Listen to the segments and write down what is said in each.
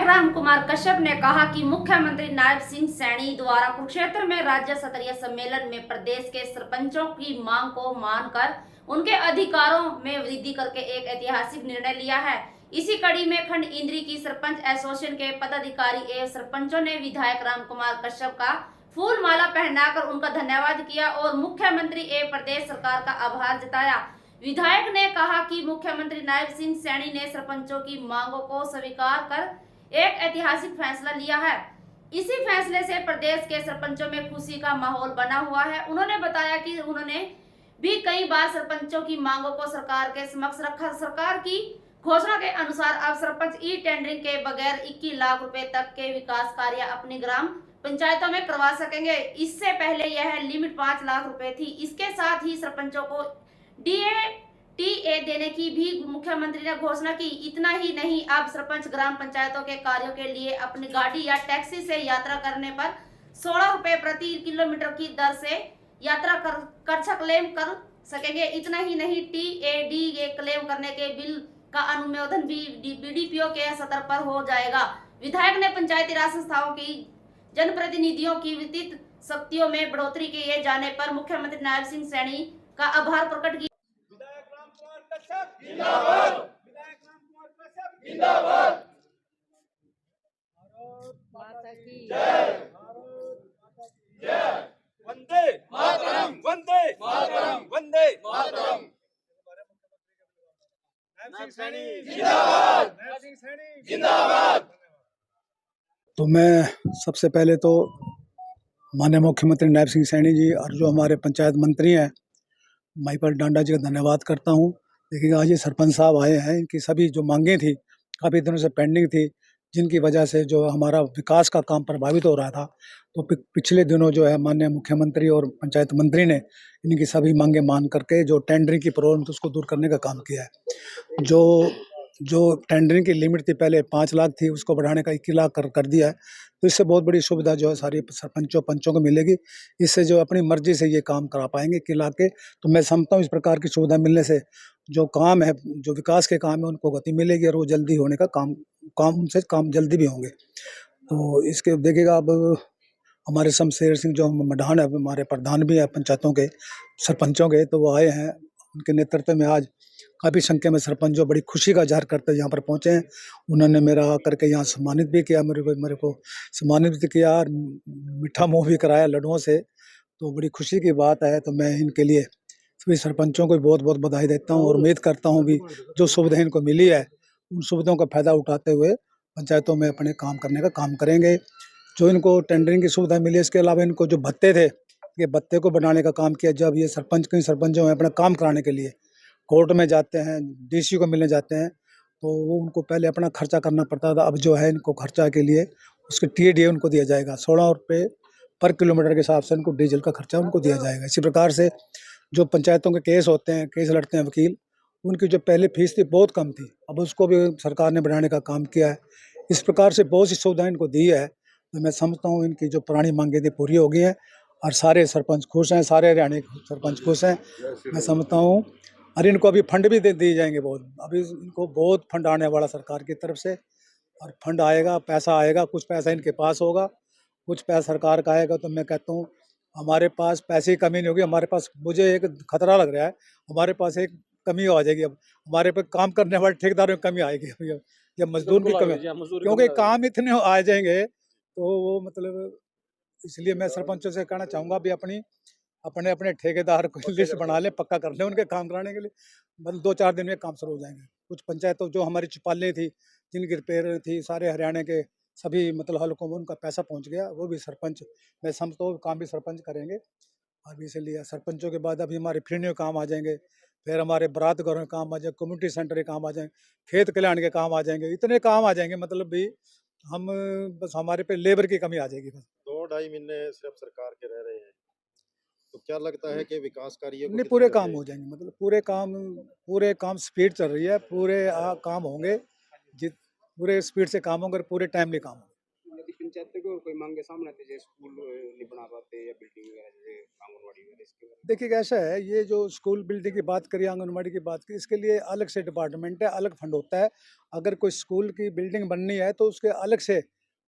राम कुमार कश्यप ने कहा कि मुख्यमंत्री नायब सिंह सैनी द्वारा कुरुक्षेत्र में राज्य स्तरीय सम्मेलन में प्रदेश के सरपंचों की मांग को मानकर उनके अधिकारों में वृद्धि करके एक ऐतिहासिक निर्णय लिया है। इसी कड़ी में खंड इंद्री की सरपंच एसोसिएशन के पदाधिकारी एवं सरपंचों ने विधायक राम कुमार कश्यप का फूल माला पहनाकर उनका धन्यवाद किया और मुख्यमंत्री एवं प्रदेश सरकार का आभार जताया। विधायक ने कहा कि मुख्यमंत्री नायब सिंह सैनी ने सरपंचों की मांगों को स्वीकार कर एक ऐतिहासिक फैसला लिया है। इसी फैसले से प्रदेश के सरपंचों में खुशी का माहौल बना हुआ है। उन्होंने बताया कि उन्होंने भी कई बार सरपंचों की मांगों को सरकार के समक्ष रखा। सरकार की घोषणा के अनुसार अब सरपंच ई टेंडरिंग के बगैर 21 लाख रुपए तक के विकास कार्य अपनी ग्राम पंचायतों में करवा सकेंगे। इससे पहले यह लिमिट 5 लाख रुपए थी। इसके साथ ही सरपंचों को DATA देने की भी मुख्यमंत्री ने घोषणा की। इतना ही नहीं, अब सरपंच ग्राम पंचायतों के कार्यों के लिए अपनी गाड़ी या टैक्सी से यात्रा करने पर 16 रुपए प्रति किलोमीटर की दर से यात्रा खर्च क्लेम कर सकेंगे। इतना ही नहीं, TADA क्लेम करने के बिल का अनुमोदन भी BDPO के स्तर पर हो जाएगा। विधायक ने पंचायती राज संस्थाओं की जनप्रतिनिधियों की वित्तीय शक्तियों में बढ़ोतरी किए जाने पर मुख्यमंत्री नायब सिंह सैनी का आभार प्रकट किया। विधायक राम कुमार कश्यप जिंदाबाद। विधायक राम कुमार कश्यप जिंदाबाद। भारत माता की जय। भारत माता की जय। वंदे मातरम। वंदे मातरम। वंदे मातरम। नायब सिंह सैनी जिंदाबाद। नायब सिंह सैनी जिंदाबाद। तो मैं सबसे पहले तो माननीय मुख्यमंत्री नायब सिंह सैनी जी और जो हमारे पंचायत मंत्री हैं महिपाल डांडा जी का धन्यवाद करता हूँ। देखिए, आज ये सरपंच साहब आए हैं, इनकी सभी जो मांगें थी काफ़ी दिनों से पेंडिंग थी, जिनकी वजह से जो हमारा विकास का काम प्रभावित हो रहा था। तो पिछले दिनों जो है माननीय मुख्यमंत्री और पंचायत मंत्री ने इनकी सभी मांगें मान करके जो टेंडरिंग की प्रॉब्लम थी उसको दूर करने का काम किया है। जो टेंडरिंग की लिमिट थी पहले 5 लाख थी, उसको बढ़ाने का 21 लाख कर दिया है। तो इससे बहुत बड़ी सुविधा जो है सारी सरपंचों पंचों को मिलेगी। इससे जो अपनी मर्जी से ये काम करा पाएंगे 21 लाख के। तो मैं समझता हूँ इस प्रकार की सुविधा मिलने से जो काम है, जो विकास के काम है, उनको गति मिलेगी और वो जल्दी होने का काम जल्दी भी होंगे। तो इसके देखिएगा, अब हमारे शमशेर सिंह जो मडान है, हमारे प्रधान भी है पंचायतों के सरपंचों के, तो वो आए हैं। उनके नेतृत्व में आज काफ़ी संख्या में सरपंच जो बड़ी खुशी का इज़हार करते यहाँ पर पहुँचे हैं। उन्होंने मेरा आकर के यहाँ सम्मानित भी किया, मेरे को सम्मानित भी किया और मीठा मुँह भी कराया लड्डुओं से। तो बड़ी खुशी की बात है। तो मैं इनके लिए सभी सरपंचों को बहुत बहुत बधाई देता हूँ और उम्मीद करता हूँ भी जो सुविधाएं इनको मिली है उन सुविधाओं का फ़ायदा उठाते हुए पंचायतों में अपने काम करने का काम करेंगे। जो इनको टेंडरिंग की सुविधा मिली, इसके अलावा इनको जो भत्ते थे, ये भत्ते को बढ़ाने का काम किया। जब ये सरपंच कई सरपंच जो हैं अपना काम कराने के लिए कोर्ट में जाते हैं, DC को मिलने जाते हैं, तो वो उनको पहले अपना खर्चा करना पड़ता था। अब जो है इनको खर्चा के लिए उसके TADA उनको दिया जाएगा। 16 रुपये पर किलोमीटर के हिसाब से उनको डीजल का खर्चा उनको दिया जाएगा। इसी प्रकार से जो पंचायतों के केस होते हैं, केस लड़ते हैं वकील, उनकी जो पहले फीस थी बहुत कम थी, अब उसको भी सरकार ने बढ़ाने का काम किया है। इस प्रकार से बहुत सी सुविधाएं इनको दी है। तो मैं समझता हूँ इनकी जो पुरानी मांगें थी पूरी हो गई हैं और सारे सरपंच खुश हैं, सारे हरियाणा के सरपंच खुश हैं। मैं समझता हूँ और इनको अभी फंड भी दिए जाएंगे बहुत। अभी इनको बहुत फंड आने वाला सरकार की तरफ से, और फंड आएगा, पैसा आएगा। कुछ पैसा इनके पास होगा, कुछ पैसा सरकार का आएगा। तो मैं कहता हूँ हमारे पास पैसे की कमी नहीं होगी। हमारे पास, मुझे एक खतरा लग रहा है, हमारे पास एक कमी आ जाएगी। अब हमारे पे काम करने वाले ठेकेदारों की कमी आएगी या मजदूर की कमी, क्योंकि काम इतने आ जाएंगे। तो वो मतलब इसलिए मैं सरपंचों से कहना चाहूँगा भी अपने अपने ठेकेदार को लिस्ट बना लें, पक्का कर लें उनके काम कराने के लिए। मतलब 2-4 दिन में काम शुरू हो जाएंगे। कुछ पंचायतों जो हमारी छिपाले थी, जिनकी रिपेयर थी, सारे हरियाणा के सभी मतलब हल्कों में उनका पैसा पहुंच गया। वो भी सरपंच, मैं समझता हूँ काम भी सरपंच करेंगे। अब इसलिए सरपंचों के बाद अभी हमारे फिरनियों काम आ जाएंगे, फिर हमारे बारात घरों के काम आ जाएंगे, कम्युनिटी सेंटर के काम आ जाएंगे, खेत कल्याण के काम आ जाएंगे। इतने काम आ जाएंगे, मतलब भी हम बस हमारे पे लेबर की कमी आ जाएगी बस। 2-2.5 महीने से अब सरकार के रह रहे हैं, तो क्या लगता है कि विकास कार्य नहीं, पूरे काम हो जाएंगे। मतलब पूरे काम स्पीड चल रही है। पूरे काम होंगे, जित पूरे स्पीड से काम होंगे, पूरे टाइमली काम होंगे। पंचायत की और कोई मांगे सामने आती है, स्कूल नहीं बना पाते या बिल्डिंग वगैरह जैसे आंगनबाड़ी वगैरह, इसके बारे देखिए कैसा है, ये जो स्कूल बिल्डिंग की बात करिए, आंगनबाड़ी की बात करिए, इसके लिए अलग से डिपार्टमेंट है, अलग फंड होता है। अगर कोई स्कूल की बिल्डिंग बननी है तो उसके अलग से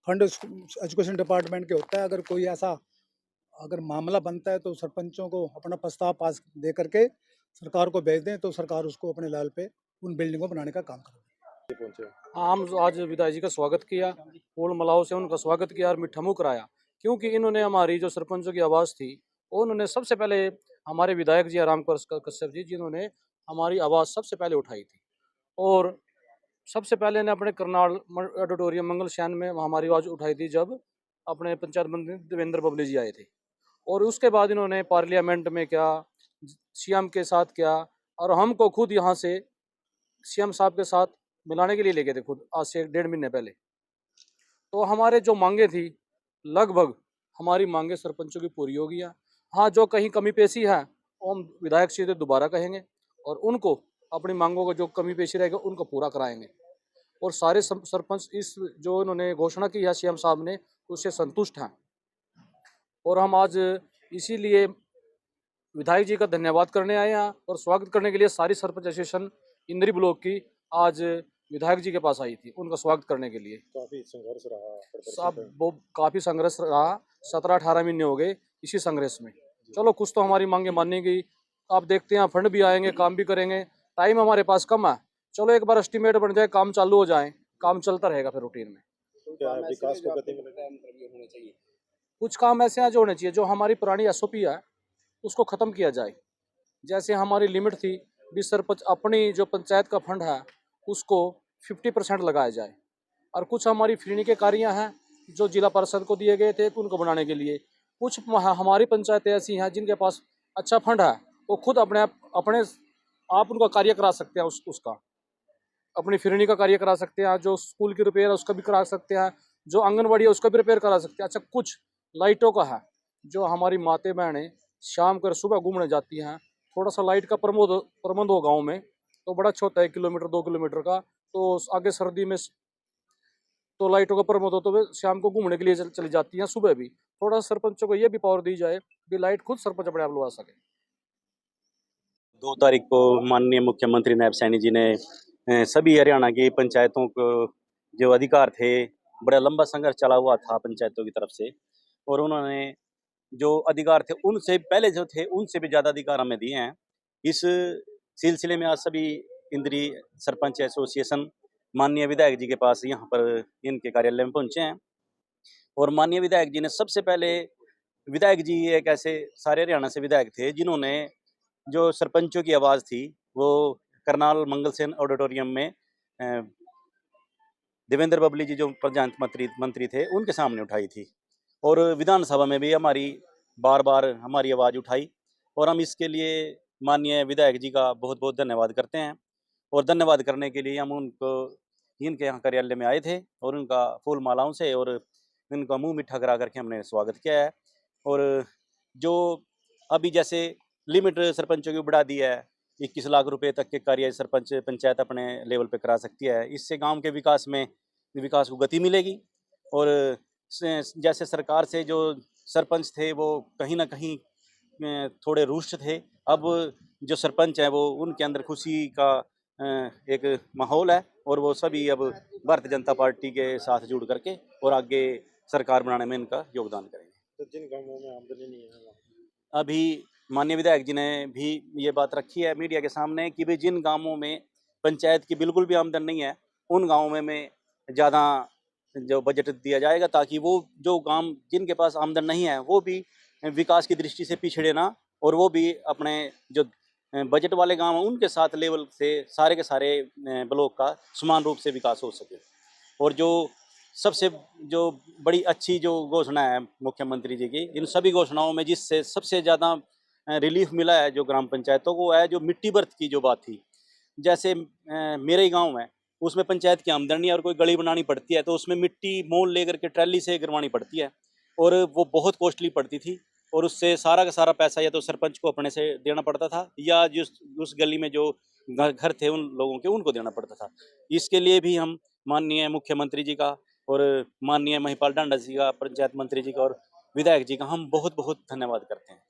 फंड एजुकेशन डिपार्टमेंट के होता है। अगर कोई ऐसा अगर मामला बनता है तो सरपंचों को अपना प्रस्ताव पास दे करके सरकार को भेज दें, तो सरकार उसको अपने लेवल पे उन बिल्डिंग को बनाने का काम करे। ये पहुंचे? हम आज विधायक जी का स्वागत किया, फूल मालाओं से उनका स्वागत किया और मीठा मुँह कराया, क्योंकि इन्होंने हमारी जो सरपंचों की आवाज़ थी, उन्होंने सबसे पहले हमारे विधायक जी राम कश्यप जी, जिन्होंने हमारी आवाज़ सबसे पहले उठाई थी। और सबसे पहले ने अपने करनाल ऑडिटोरियम मंगल शयन में हमारी आवाज़ उठाई थी, जब अपने पंचायत मंत्री देवेंद्र बबली जी आए थे। और उसके बाद इन्होंने पार्लियामेंट में क्या, सीएम के साथ क्या, और हमको खुद यहाँ से सीएम साहब के साथ मिलाने के लिए ले गए थे खुद, आज से 1.5 महीने पहले। तो हमारे जो मांगे थी, लगभग हमारी मांगे सरपंचों की पूरी हो गई है। हाँ, जो कहीं कमी पेशी है वो हम विधायक जी से दोबारा कहेंगे और उनको अपनी मांगों को जो कमी पेशी रहेगा उनको पूरा कराएंगे। और सारे सरपंच इस जो इन्होंने घोषणा की है सीएम साहब ने, उससे संतुष्ट हैं। और हम आज इसीलिए विधायक जी का धन्यवाद करने आए हैं और स्वागत करने के लिए सारी सरपंच एसोसिएशन इंद्री ब्लॉक की आज विधायक जी के पास आई थी, उनका स्वागत करने के लिए। काफी संघर्ष रहा, प्रदर्शन सब वो काफ़ी संघर्ष रहा, 17-18 महीने हो गए इसी संघर्ष में। चलो कुछ तो हमारी मांगे मानी गई, आप देखते हैं फंड भी आएंगे, काम भी करेंगे। टाइम हमारे पास कम है, चलो एक बार एस्टिमेट बन जाए, काम चालू हो जाए, काम चलता रहेगा फिर रूटीन में। क्या है, विकास को गति मिलेगी? होने चाहिए। कुछ काम ऐसे हैं जो होने चाहिए, जो हमारी पुरानी एसओपी है उसको ख़त्म किया जाए। जैसे हमारी लिमिट थी, 20 सरपंच अपनी जो पंचायत का फंड है उसको 50% लगाया जाए। और कुछ हमारी फ्रीनी के कार्य हैं जो जिला परिषद को दिए गए थे उनको बनाने के लिए। कुछ हमारी पंचायतें ऐसी हैं जिनके पास अच्छा फंड है, वो खुद अपने आप उनका कार्य करा सकते हैं, उसका अपनी फिरनी का कार्य करा सकते हैं, जो स्कूल की रिपेयर है उसका भी करा सकते हैं, जो आंगनबाड़ी है उसका भी रिपेयर करा सकते हैं। अच्छा, कुछ लाइटों का है, जो हमारी माते बहनें शाम कर सुबह घूमने जाती हैं, थोड़ा सा लाइट का प्रबंध हो गाँव में तो बड़ा अच्छा होता है, 1 किलोमीटर 2 किलोमीटर का, तो आगे सर्दी में तो लाइटों का प्रबंध हो तो वे शाम को घूमने के लिए चली जाती हैं, सुबह भी। थोड़ा सरपंचों को ये भी पावर दी जाए कि लाइट खुद सरपंच अपने आप लगा सके। 2 तारीख को माननीय मुख्यमंत्री नायब सैनी जी ने सभी हरियाणा की पंचायतों को जो अधिकार थे, बड़ा लंबा संघर्ष चला हुआ था पंचायतों की तरफ से, और उन्होंने जो अधिकार थे उनसे पहले जो थे उनसे भी ज़्यादा अधिकार हमें दिए हैं। इस सिलसिले में आज सभी इंद्री सरपंच एसोसिएशन माननीय विधायक जी के पास यहाँ पर इनके कार्यालय में पहुँचे हैं। और माननीय विधायक जी ने सबसे पहले, विधायक जी एक ऐसे सारे हरियाणा से विधायक थे जिन्होंने जो सरपंचों की आवाज़ थी वो करनाल मंगल सेन ऑडिटोरियम में देवेंद्र बबली जी जो पंचायत मंत्री थे उनके सामने उठाई थी। और विधानसभा में भी हमारी बार बार हमारी आवाज़ उठाई, और हम इसके लिए माननीय विधायक जी का बहुत बहुत धन्यवाद करते हैं। और धन्यवाद करने के लिए हम उनको इनके यहाँ कार्यालय में आए थे और उनका फूल मालाओं से और उनका मुंह मीठा करा करके हमने स्वागत किया है। और जो अभी जैसे लिमिट सरपंचों की बढ़ा दी है, 21 लाख रुपए तक के कार्य सरपंच पंचायत अपने लेवल पे करा सकती है। इससे गांव के विकास को गति मिलेगी। और जैसे सरकार से जो सरपंच थे वो कहीं ना कहीं थोड़े रुष्ट थे, अब जो सरपंच हैं वो उनके अंदर खुशी का एक माहौल है और वो सभी अब भारतीय जनता पार्टी के साथ जुड़ करके और आगे सरकार बनाने में इनका योगदान करेंगे। तो जिन गांवों में आमदनी नहीं है वहाँ अभी माननीय विधायक जी ने भी ये बात रखी है मीडिया के सामने कि भाई जिन गांवों में पंचायत की बिल्कुल भी आमदन नहीं है उन गांवों में ज़्यादा जो बजट दिया जाएगा, ताकि वो जो गांव जिनके पास आमदन नहीं है वो भी विकास की दृष्टि से पिछड़े ना, और वो भी अपने जो बजट वाले गांव हैं उनके साथ लेवल से सारे के सारे ब्लॉक का समान रूप से विकास हो सके। और जो सबसे जो बड़ी अच्छी जो घोषणा है मुख्यमंत्री जी की, इन सभी घोषणाओं में जिससे सबसे ज़्यादा रिलीफ मिला है जो ग्राम पंचायतों को है जो मिट्टी बर्थ की जो बात थी। जैसे मेरे ही गांव है उसमें पंचायत की आमदनी और कोई गली बनानी पड़ती है तो उसमें मिट्टी मोल लेकर के ट्रैली से गिरवानी पड़ती है और वो बहुत कॉस्टली पड़ती थी, और उससे सारा का सारा पैसा या तो सरपंच को अपने से देना पड़ता था या जिस उस गली में जो घर थे उन लोगों के उनको देना पड़ता था। इसके लिए भी हम माननीय मुख्यमंत्री जी का और माननीय महिपाल डांडा जी का, पंचायत मंत्री जी का और विधायक जी का हम बहुत बहुत धन्यवाद करते हैं।